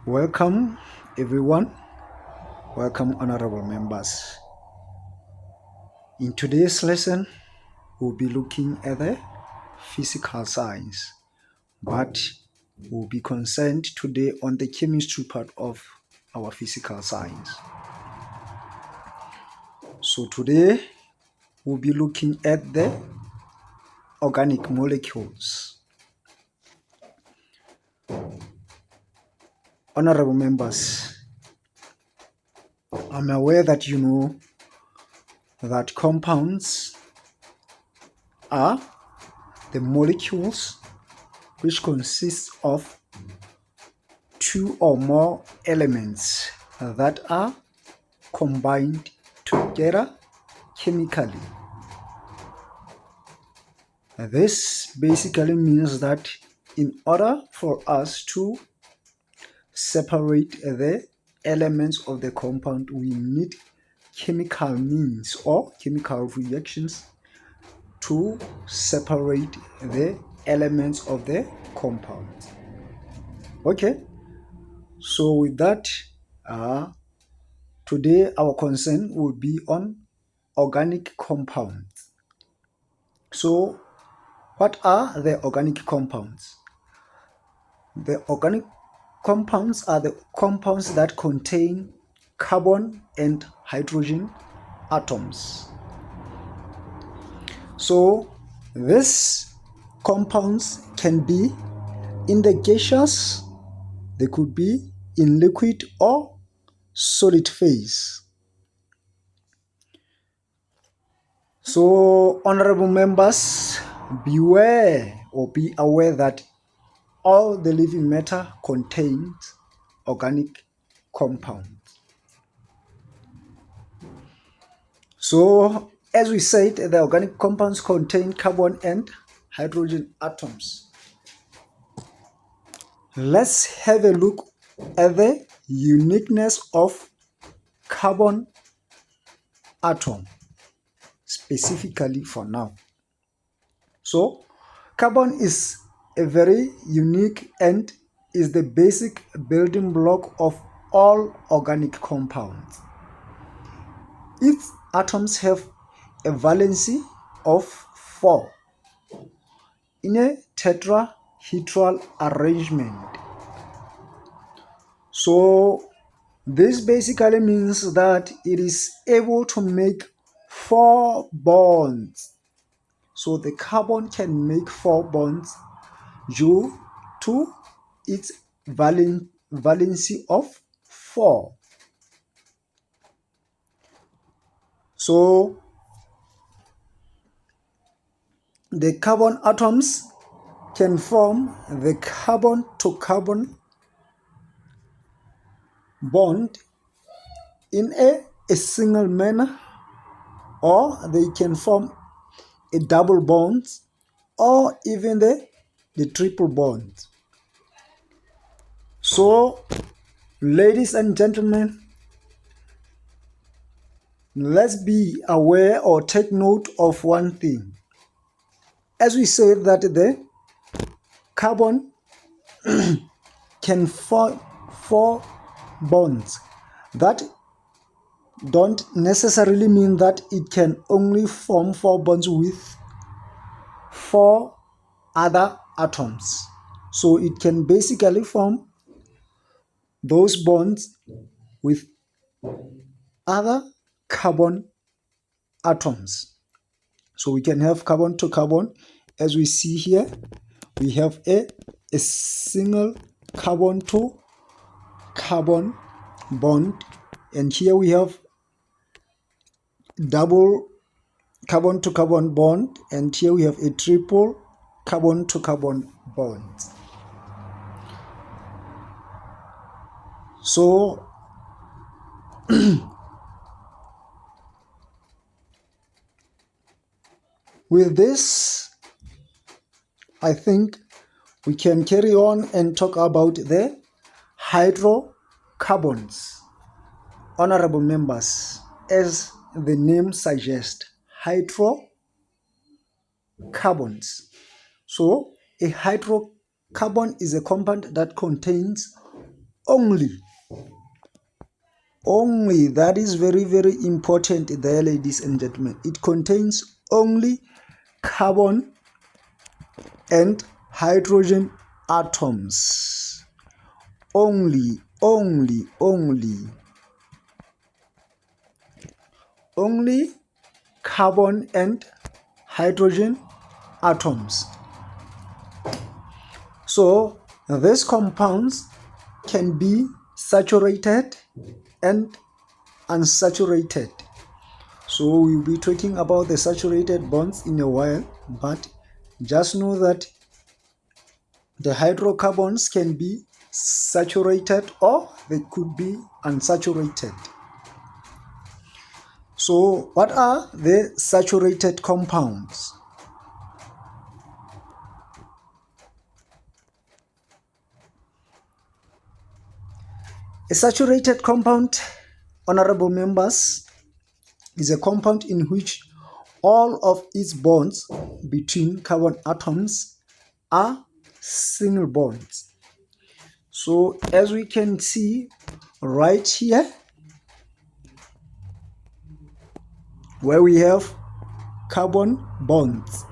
Welcome, everyone. Welcome, honorable members. In today's lesson, we'll be looking at the physical science, but we'll be concerned today on the chemistry part of our physical science. So today, we'll be looking at the organic molecules. Honorable members, I'm aware that you know that compounds are the molecules which consist of two or more elements that are combined together chemically. This basically means that in order for us to separate the elements of the compound, we need chemical means or chemical reactions to separate the elements of the compound. Okay, so with that, today our concern will be on organic compounds. So what are the organic compounds? The organic compounds are the compounds that contain carbon and hydrogen atoms. So these compounds can be in the gaseous, they could be in liquid or solid phase. So honorable members, beware or be aware that all the living matter contains organic compounds. So as we said, the organic compounds contain carbon and hydrogen atoms. Let's have a look at the uniqueness of carbon atom, specifically for now. So carbon is a very unique and is the basic building block of all organic compounds. Its atoms have a valency of 4 in a tetrahedral arrangement. So this basically means that it is able to make 4 bonds. So the carbon can make 4 bonds due to its valency of 4. So the carbon atoms can form the carbon to carbon bond in a single manner, or they can form a double bond or even the triple bond. So ladies and gentlemen, let's be aware or take note of one thing. As we said that the carbon can form 4 bonds, that don't necessarily mean that it can only form 4 bonds with 4 other atoms. So it can basically form those bonds with other carbon atoms. So we can have carbon to carbon. As we see here, we have a single carbon to carbon bond, and here we have double carbon to carbon bond, and here we have a triple carbon to carbon bond. So with this, I think we can carry on and talk about the hydrocarbons. Honorable members, as the name suggests, hydrocarbons. So a hydrocarbon is a compound that contains only. Only, that is very, very important there, ladies and gentlemen. It contains only carbon and hydrogen atoms. Only carbon and hydrogen atoms. So these compounds can be saturated and unsaturated. So we'll be talking about the saturated bonds in a while, but just know that the hydrocarbons can be saturated or they could be unsaturated. So what are the saturated compounds? A saturated compound, honorable members, is a compound in which all of its bonds between carbon atoms are single bonds. So as we can see right here, where we have carbon bonds,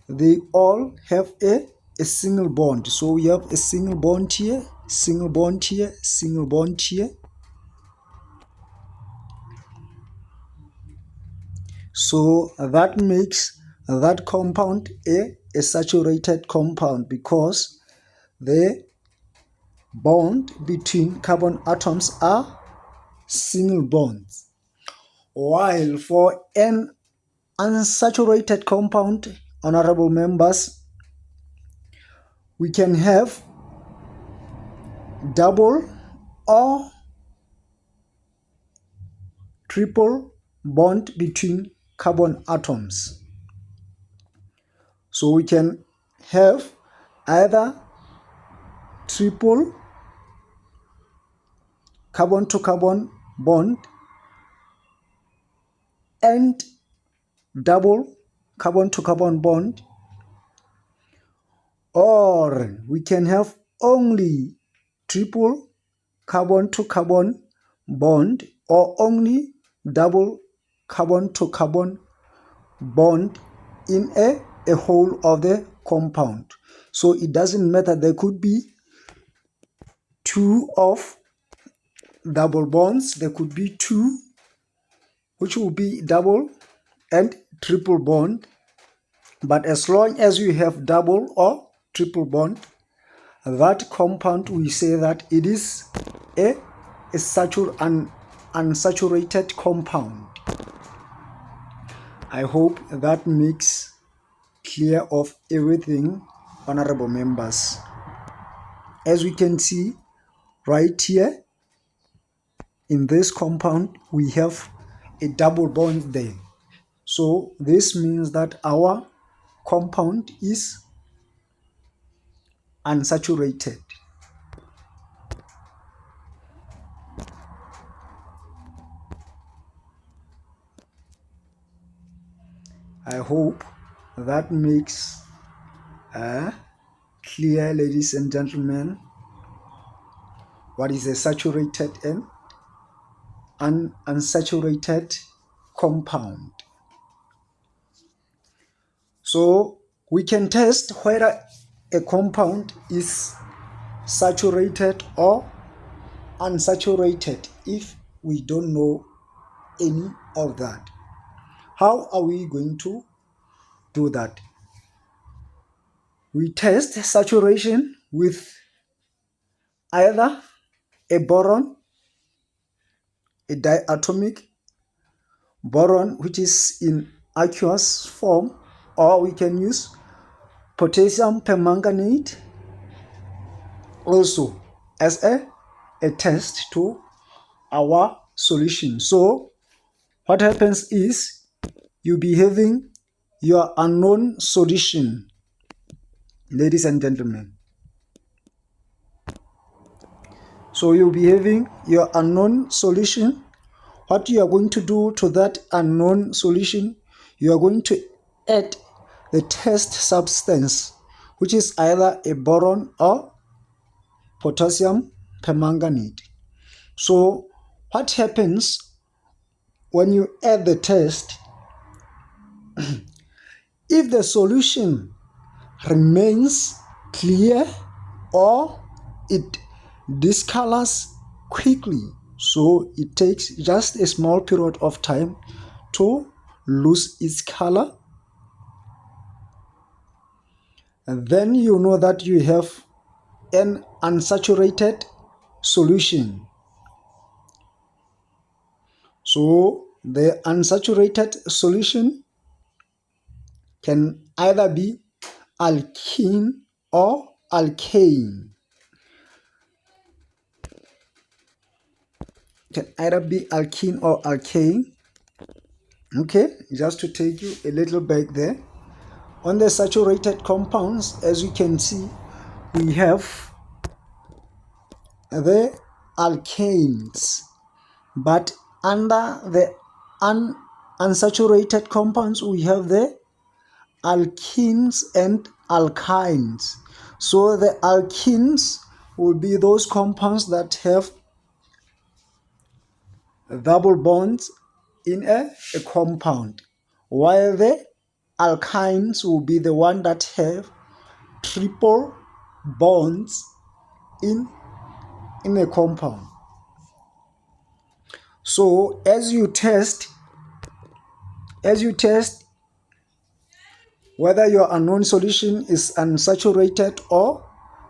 they all have a single bond. So we have a single bond here, single bond here, single bond here. So that makes that compound a saturated compound, because the bond between carbon atoms are single bonds. While for an unsaturated compound, honorable members, we can have double or triple bond between carbon atoms. So we can have either triple carbon to carbon bond and double carbon to carbon bond, or we can have only triple carbon to carbon bond or only double carbon to carbon bond in a whole of the compound. So it doesn't matter, there could be two of double bonds, there could be two which will be double and triple bond, but as long as you have double or triple bond, that compound, we say that it is a unsaturated compound. I hope that makes clear of everything, honorable members. As we can see right here in this compound, we have a double bond there. So this means that our compound is unsaturated. I hope that makes clear, ladies and gentlemen, what is a saturated and an unsaturated compound. So we can test whether a compound is saturated or unsaturated if we don't know any of that. How are we going to do that? We test saturation with either a boron, a diatomic boron which is in aqueous form, or we can use potassium permanganate also as a test to our solution. So what happens is you'll be having your unknown solution, ladies and gentlemen. So you'll be having your unknown solution. What you are going to do to that unknown solution, you are going to add the test substance which is either a boron or potassium permanganate. So what happens when you add the test? If the solution remains clear or it discolors quickly, so it takes just a small period of time to lose its color, and then you know that you have an unsaturated solution. So the unsaturated solution can either be alkene or alkane. Can either be alkene or alkane. Okay, just to take you a little back there. On the saturated compounds, as you can see, we have the alkanes, but under the unsaturated compounds, we have the alkenes and alkynes. So the alkenes will be those compounds that have double bonds in a compound, while the alkynes will be the one that have triple bonds in a compound. So as you test whether your unknown solution is unsaturated or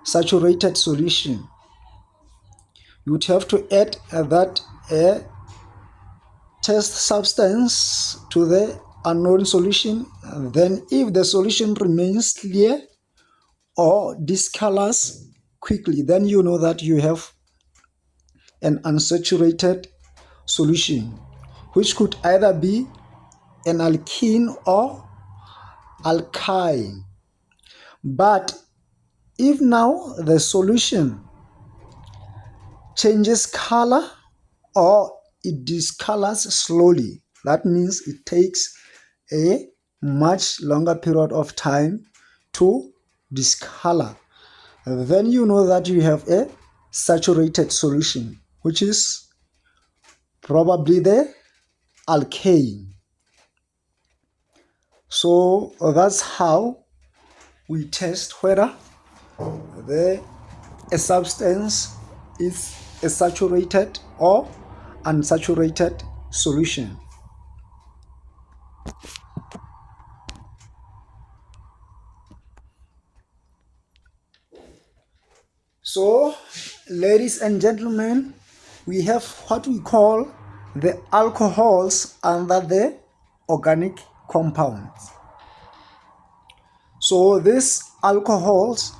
saturated solution, you would have to add that test substance to the unknown solution. And then if the solution remains clear or discolors quickly, then you know that you have an unsaturated solution, which could either be an alkene or alkyne. But if now the solution changes color or it discolors slowly, that means it takes a much longer period of time to discolor, then you know that you have a saturated solution, which is probably the alkane. So that's how we test whether a substance is a saturated or unsaturated solution. So, ladies and gentlemen, we have what we call the alcohols under the organic compounds. So these alcohols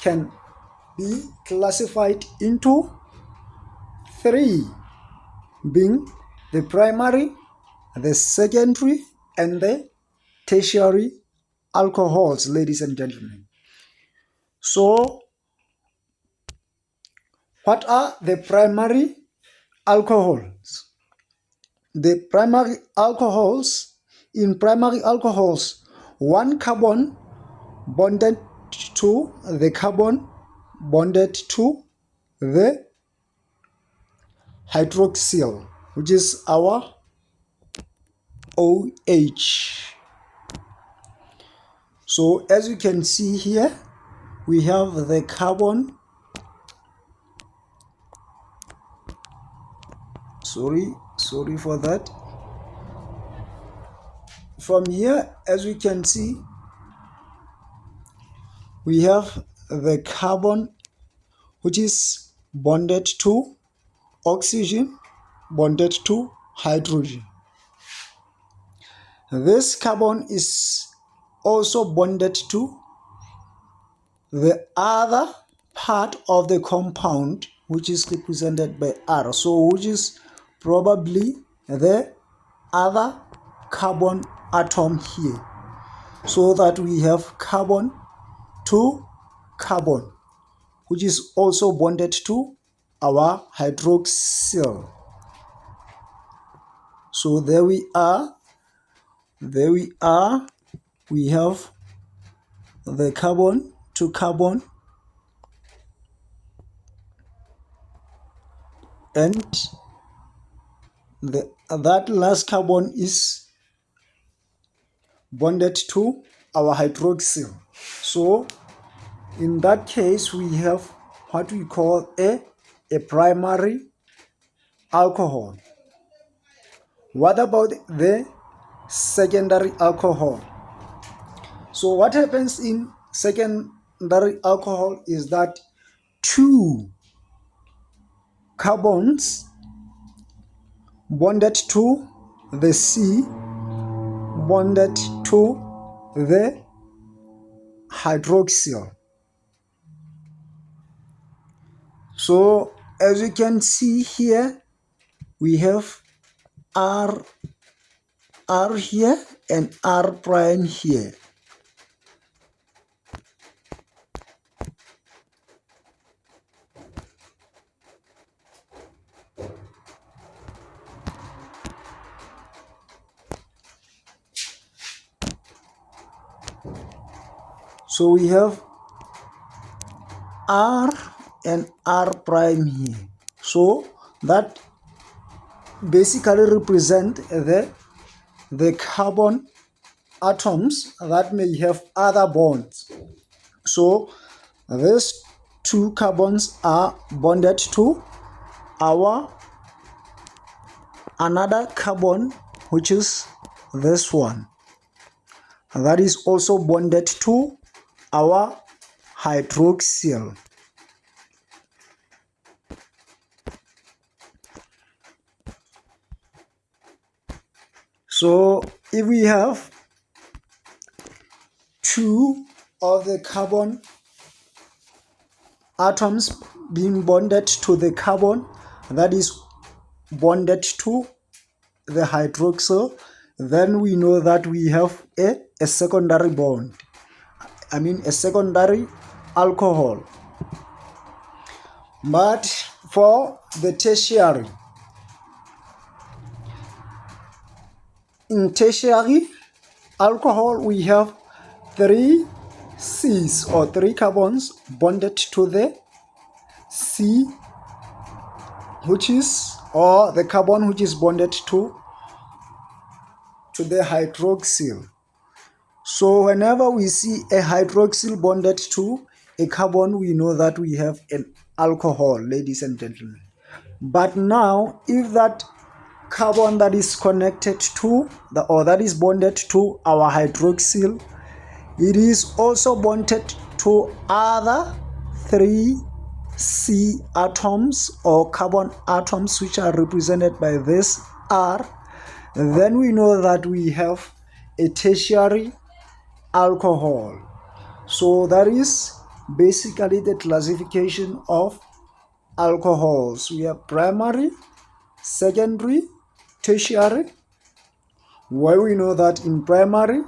can be classified into three, being the primary, the secondary, and the tertiary alcohols, ladies and gentlemen. So what are the primary alcohols? The primary alcohols, in primary alcohols, one carbon bonded to the carbon bonded to the hydroxyl, which is our OH. So as you can see here, we have the carbon, sorry for that. From here, as we can see, we have the carbon which is bonded to oxygen, bonded to hydrogen. This carbon is also bonded to the other part of the compound, which is represented by R, so which is probably the other carbon atom here, so that we have carbon to carbon, which is also bonded to our hydroxyl. So there we are. We have the carbon two carbon, and that last carbon is bonded to our hydroxyl. So in that case, we have what we call a primary alcohol. What about the secondary alcohol? So what happens in secondary alcohol is that two carbons bonded to the C bonded to the hydroxyl. So as you can see here, we have R here and R prime here. So we have R and R prime here. So that basically represent the carbon atoms that may have other bonds. So these two carbons are bonded to our another carbon, which is this one. That is also bonded to our hydroxyl. So if we have two of the carbon atoms being bonded to the carbon that is bonded to the hydroxyl, then we know that we have a secondary bond. I mean a secondary alcohol. But for the tertiary, in tertiary alcohol, we have three C's or three carbons bonded to the C, which is, or the carbon which is bonded to the hydroxyl. So whenever we see a hydroxyl bonded to a carbon, we know that we have an alcohol, ladies and gentlemen. But now, if that carbon that is connected to or that is bonded to our hydroxyl, it is also bonded to other three C atoms or carbon atoms, which are represented by this R, then we know that we have a tertiary alcohol. So that is basically the classification of alcohols. We have primary, secondary, tertiary, where we know that in primary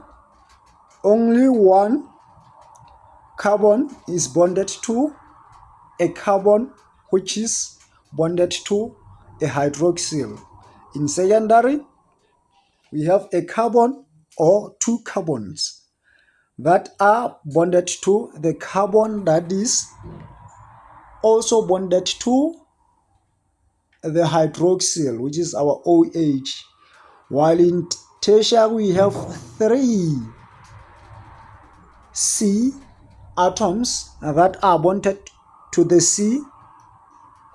only one carbon is bonded to a carbon which is bonded to a hydroxyl. In secondary, we have a carbon or two carbons that are bonded to the carbon that is also bonded to the hydroxyl, which is our OH. While in tertiary, we have three C atoms that are bonded to the C,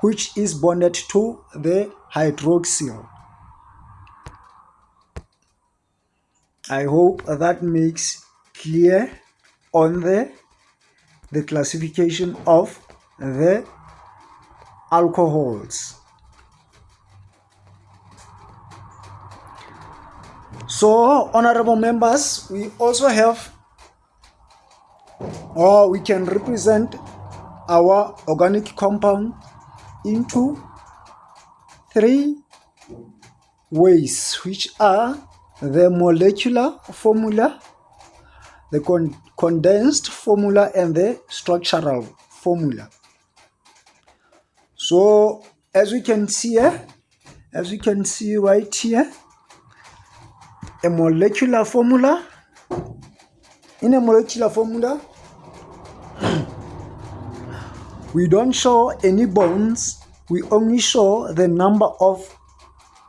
which is bonded to the hydroxyl. I hope that makes clear on the classification of the alcohols. So, honorable members, we also have, or we can represent our organic compound into three ways, which are the molecular formula, the condensed formula, and the structural formula. So as we can see right here, a molecular formula. In a molecular formula, We don't show any bonds. We only show the number of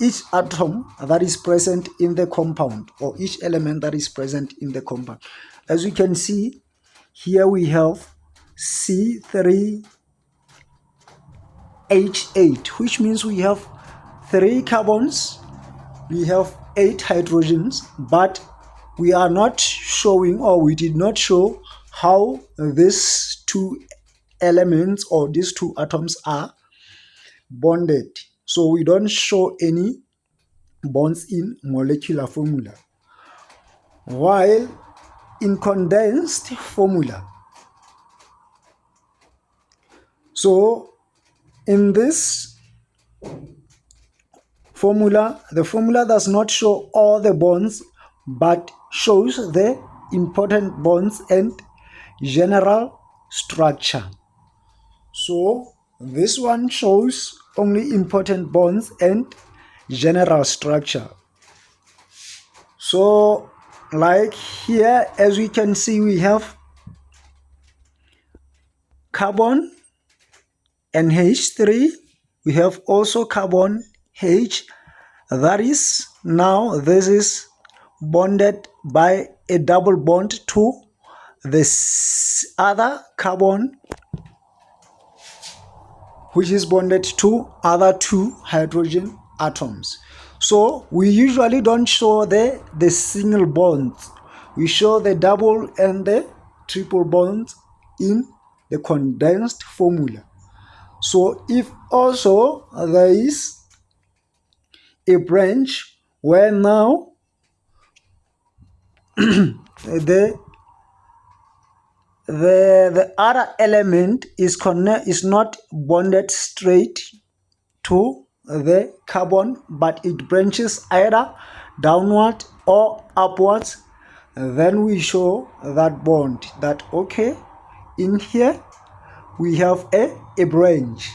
each atom that is present in the compound, or each element that is present in the compound. As you can see, here we have C3H8, which means we have 3 carbons, we have 8 hydrogens, but we are not showing, or we did not show, how these 2 elements or these 2 atoms are bonded. So we don't show any bonds in molecular formula. While in condensed formula, so in this formula, the formula does not show all the bonds, but shows the important bonds and general structure. So this one shows only important bonds and general structure. So like here, as we can see, we have carbon and H3. We have also carbon H. That is, now this is bonded by a double bond to this other carbon, which is bonded to other 2 hydrogen atoms. So we usually don't show the single bonds. We show the double and the triple bonds in the condensed formula. So if also there is a branch where now the other element is not bonded straight to the carbon, but it branches either downward or upwards, then we show that bond, that okay, in here we have a branch,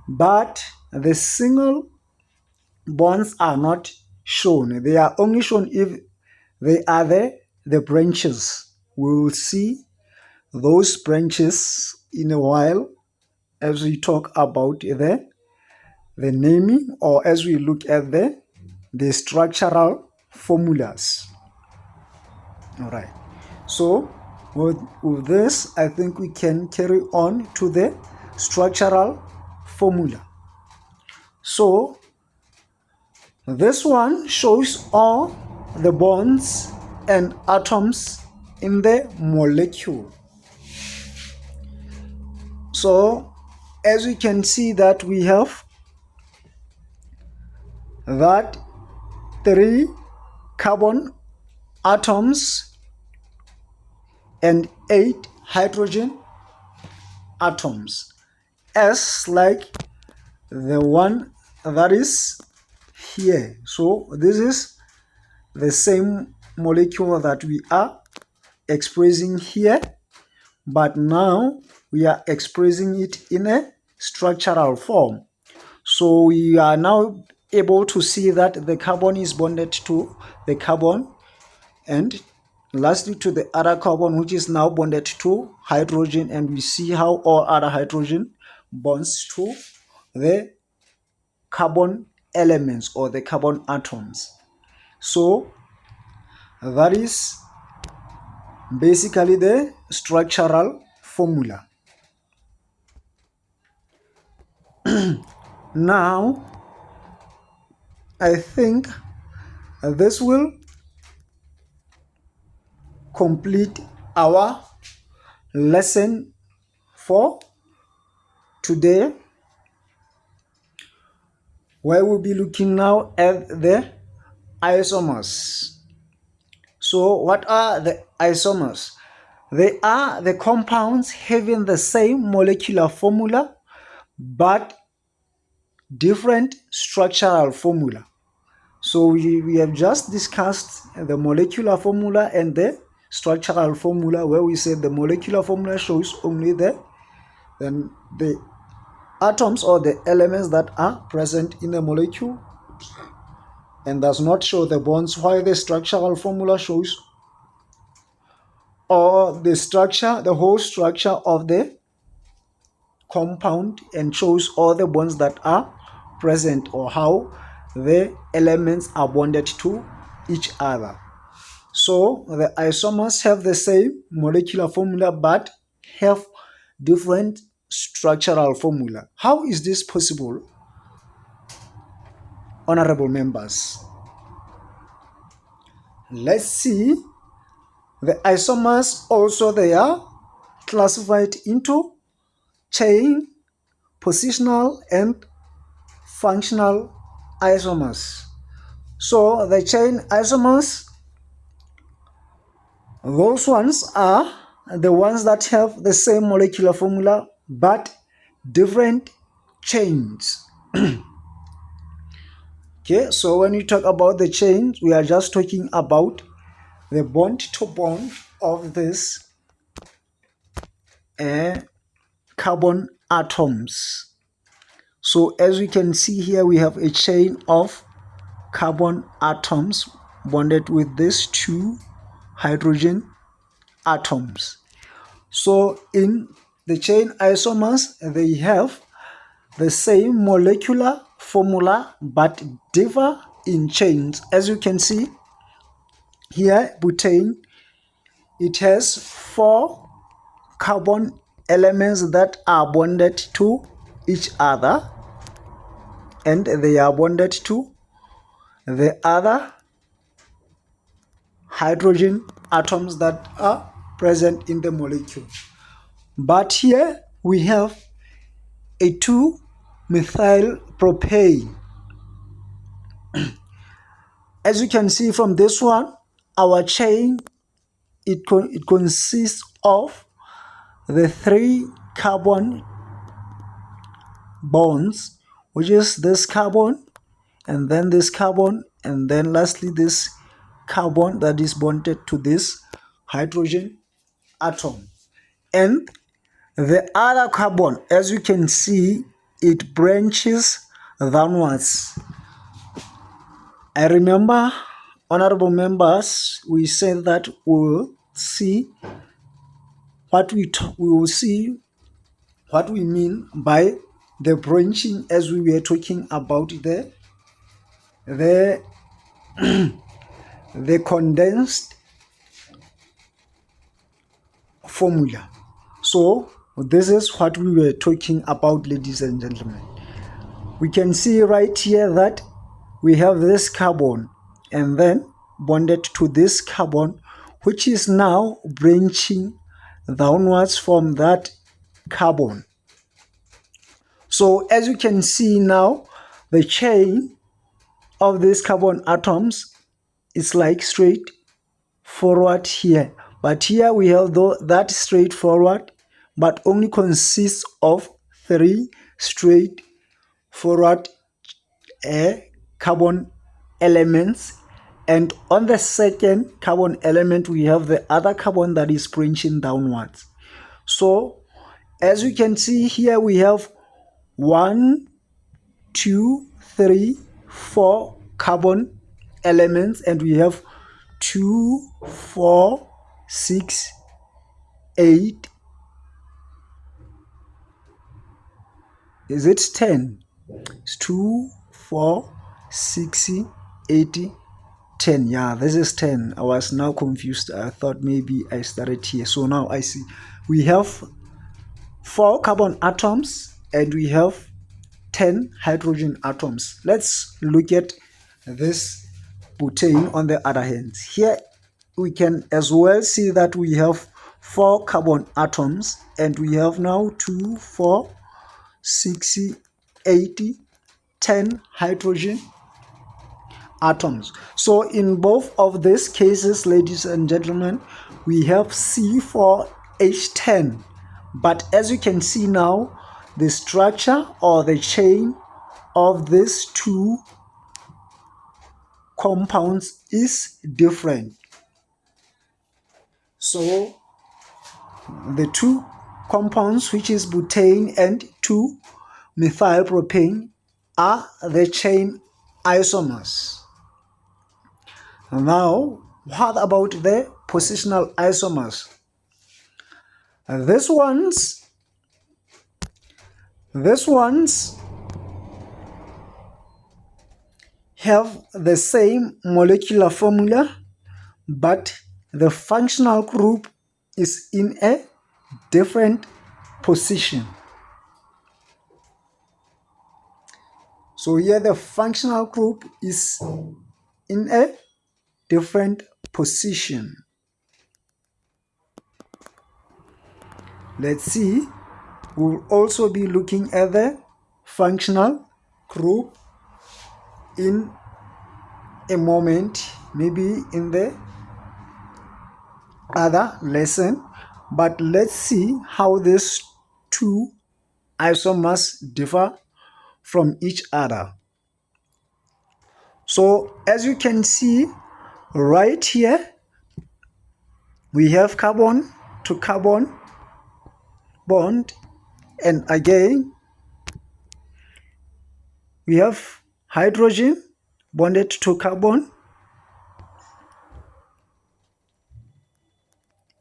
but the single bonds are not shown. They are only shown if they are the branches. We will see those branches in a while as we talk about the naming, or as we look at the structural formulas. All right. So with this, I think we can carry on to the structural formula. So this one shows all the bonds and atoms in the molecule. So as we can see that we have that 3 carbon atoms and 8 hydrogen atoms, as like the one that is here. So this is the same molecule that we are expressing here, but now we are expressing it in a structural form. So we are now able to see that the carbon is bonded to the carbon, and lastly to the other carbon, which is now bonded to hydrogen, and we see how all other hydrogen bonds to the carbon elements or the carbon atoms. So that is basically the structural formula. Now I think this will complete our lesson for today, where we'll be looking now at the isomers. So what are the isomers? They are the compounds having the same molecular formula but different structural formula. So we have just discussed the molecular formula and the structural formula, where we said the molecular formula shows only the atoms or the elements that are present in the molecule and does not show the bonds, while the structural formula shows or the structure, the whole structure of the compound and shows all the bonds that are present or how the elements are bonded to each other. So the isomers have the same molecular formula but have different structural formula. How is this possible, honorable members? Let's see. The isomers also, they are classified into chain, positional, and functional isomers. So the chain isomers, those ones are the ones that have the same molecular formula but different chains. Okay, so when we talk about the chains, we are just talking about the bond to bond of this carbon atoms. So as we can see here, we have a chain of carbon atoms bonded with these two hydrogen atoms. So in the chain isomers, they have the same molecular formula but differ in chains. As you can see here, butane, it has 4 carbon elements that are bonded to each other, and they are bonded to the other hydrogen atoms that are present in the molecule. But here we have a 2-methyl propane. As you can see from this one, our chain, it consists of the 3 carbon bonds, which is this carbon, and then this carbon, and then lastly this carbon that is bonded to this hydrogen atom. And the other carbon, as you can see, it branches downwards. I remember, honorable members, we said that we will see what we mean by the branching, as we were talking about the condensed formula. So this is what we were talking about, ladies and gentlemen. We can see right here that we have this carbon and then bonded to this carbon, which is now branching downwards from that carbon. So as you can see now, the chain of these carbon atoms is like straight forward here. But here we have that straight forward, but only consists of 3 straight forward carbon elements, and on the second carbon element we have the other carbon that is branching downwards. So as you can see here, we have 1, 2, 3, 4 carbon elements, and we have 2, 4, 6, 8. Is it 10? It's 2, 4, 6, 8, 10. Yeah, this is 10. I was now confused. I thought maybe I started here. So now I see we have 4 carbon atoms and we have 10 hydrogen atoms. Let's look at this butane on the other hand. Here we can as well see that we have 4 carbon atoms and we have now 2, 4, 6, 8, 10 hydrogen atoms. So in both of these cases, ladies and gentlemen, we have C4H10. But as you can see now, the structure or the chain of these 2 compounds is different. So the 2 compounds, which is butane and 2-methylpropane, are the chain isomers. Now, what about the positional isomers? These ones, These ones have the same molecular formula, but the functional group is in a different position. So here the functional group is in a different position. Let's see. We'll also be looking at the functional group in a moment, maybe in the other lesson. But let's see how these two isomers differ from each other. So as you can see right here, we have carbon to carbon bond, and again we have hydrogen bonded to carbon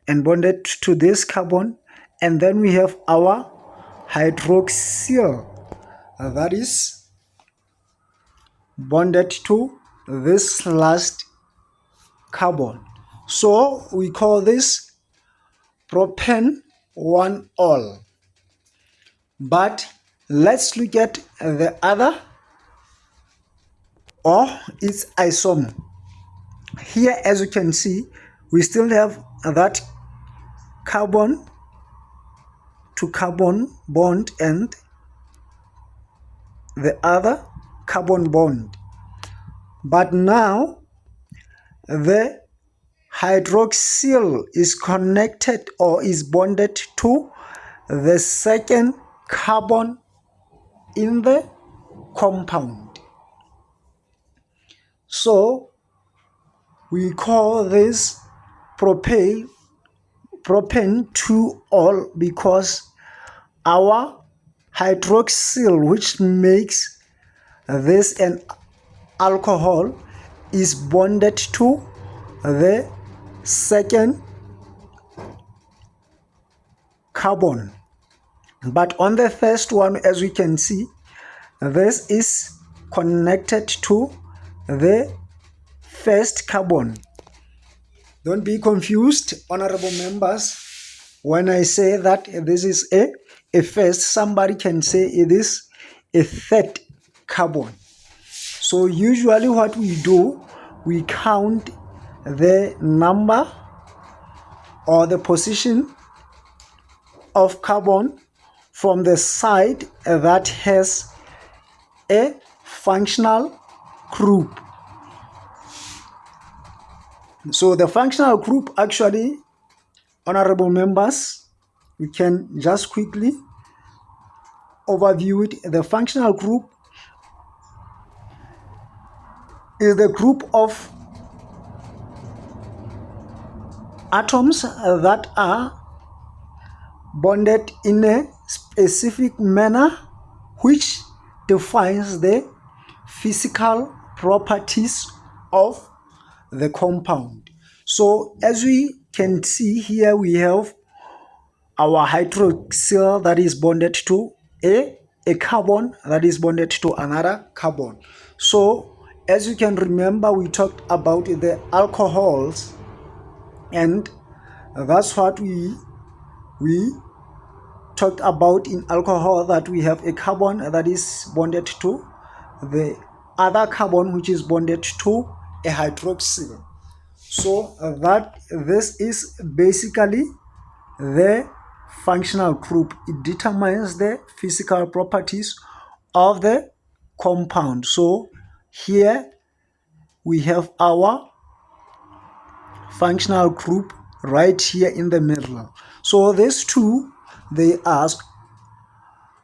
and bonded to this carbon, and then we have our hydroxyl that is bonded to this last carbon. So we call this propane 1-ol. But let's look at the other, or its isomer. Here, as you can see, we still have that carbon to carbon bond and the other carbon bond. But now the hydroxyl is connected or is bonded to the second carbon in the compound. So we call this propane 2-ol because our hydroxyl, which makes this an alcohol, is bonded to the second carbon. But on the first one, as we can see, this is connected to the first carbon. Don't be confused, honorable members, when I say that this is a first. Somebody can say it is a third carbon. So usually what we do, we count the number or the position of carbon from the side that has a functional group. So the functional group, actually, honorable members, we can just quickly overview it. The functional group is the group of atoms that are bonded in a specific manner, which defines the physical properties of the compound. So as we can see here, we have our hydroxyl that is bonded to a carbon that is bonded to another carbon. So as you can remember, we talked about the alcohols, and that's what we talked about in alcohol, that we have a carbon that is bonded to the other carbon, which is bonded to a hydroxyl. So that this is basically the functional group. It determines the physical properties of the compound. So here we have our functional group right here in the middle. So these two, they are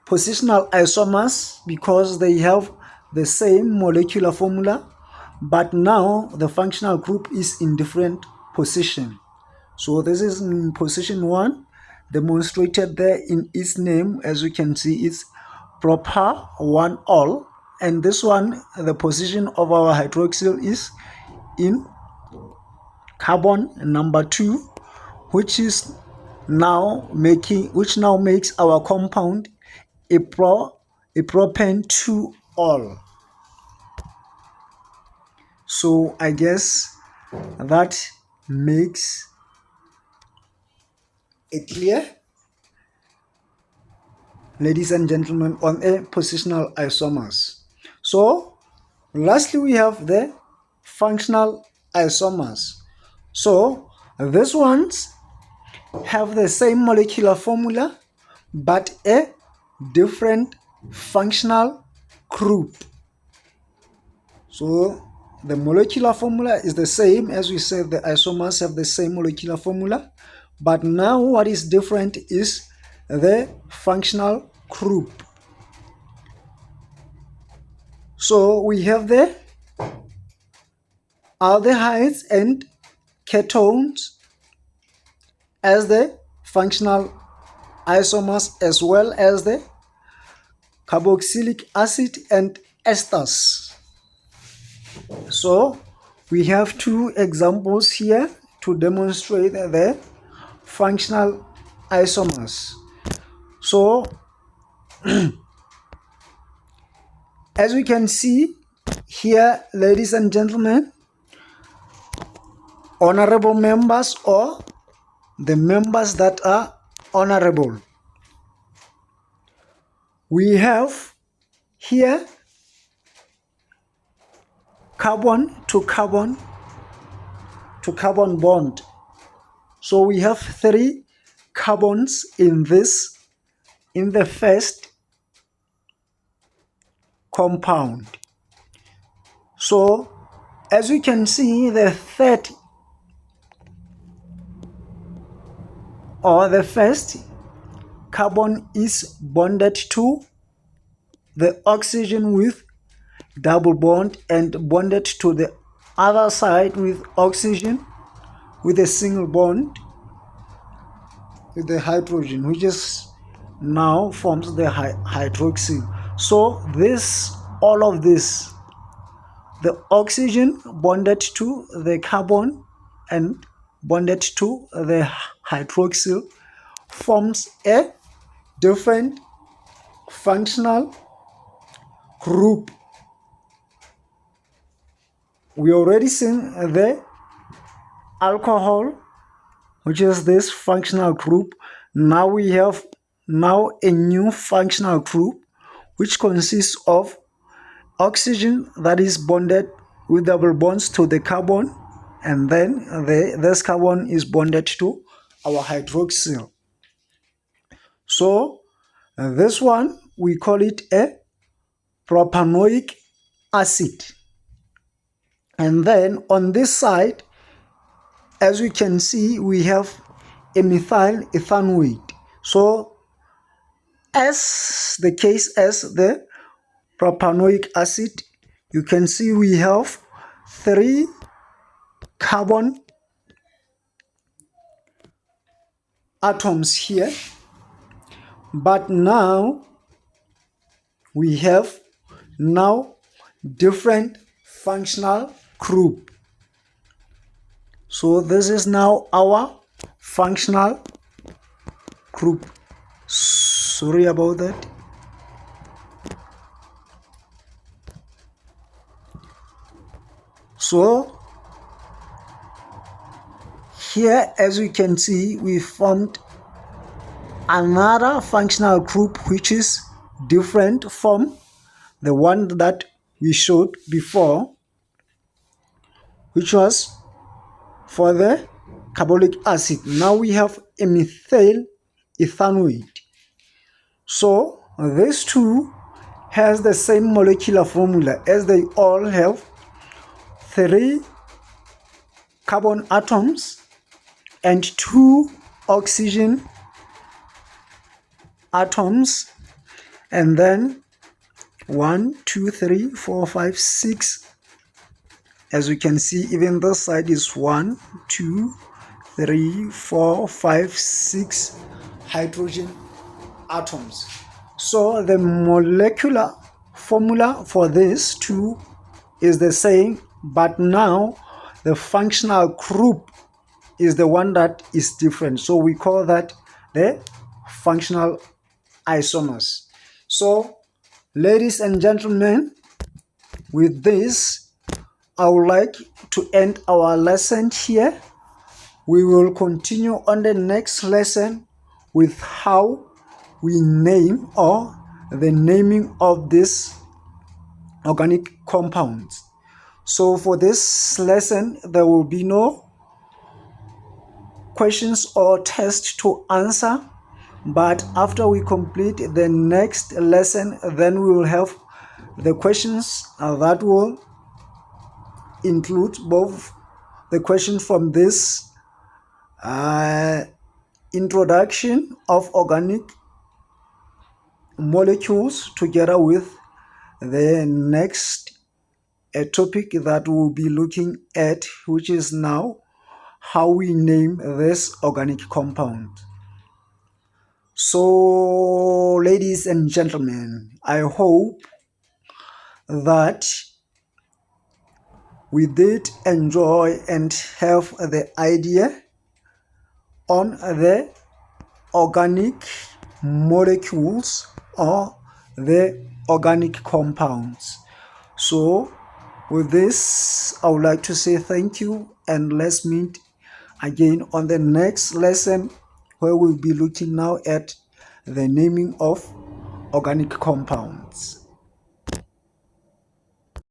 positional isomers because they have the same molecular formula, but now the functional group is in different position. So this is in position 1, demonstrated there in its name. As you can see, it's proper 1-ol, and this one, the position of our hydroxyl is in carbon number 2, which now makes our compound a propane 2-ol. So I guess that makes it clear, ladies and gentlemen, on a positional isomers. So lastly, we have the functional isomers. So these ones have the same molecular formula but a different functional group. So the molecular formula is the same. As we said, the isomers have the same molecular formula, but now what is different is the functional group. So we have the aldehydes and ketones as the functional isomers, as well as the carboxylic acid and esters. So we have two examples here to demonstrate the functional isomers. So as we can see here, ladies and gentlemen, honorable members, or the members that are honorable, we have here carbon to carbon bond. So we have 3 carbons in the first compound. So as we can see, the third or the first carbon is bonded to the oxygen with double bond, and bonded to the other side with oxygen with a single bond with the hydrogen, which is now forms the hydroxyl. So all of this, the oxygen bonded to the carbon and bonded to the hydroxyl, forms a different functional group. We already seen the alcohol, which is this functional group. Now we have a new functional group, which consists of oxygen that is bonded with double bonds to the carbon, and then this carbon is bonded to our hydroxyl. So this one, we call it a propanoic acid. And then on this side, as we can see, we have a methyl ethanoate. So as the case as the propanoic acid, you can see we have 3 carbon atoms here, but now we have different functional group. So this is now our functional group. Sorry about that. So here, as we can see, we formed another functional group which is different from the one that we showed before, which was for the carbonic acid. Now we have a methyl ethanoate. So these two has the same molecular formula, as they all have 3 carbon atoms and 2 oxygen atoms, and then 1, 2, 3, 4, 5, 6. As you can see, even this side is 1, 2, 3, 4, 5, 6 hydrogen atoms. So the molecular formula for these two is the same, but now the functional group is the one that is different. So we call that the functional isomers. So, ladies and gentlemen, with this, I would like to end our lesson here. We will continue on the next lesson with how we name or the naming of these organic compounds. So for this lesson, there will be no questions or tests to answer, but after we complete the next lesson, then we will have the questions that will include both the question from this introduction of organic molecules together with the next topic that we'll be looking at, which is now how we name this organic compound. So, ladies and gentlemen, I hope that we did enjoy and have the idea on the organic molecules or the organic compounds. So with this, I would like to say thank you, and let's meet again on the next lesson, where we'll be looking now at the naming of organic compounds.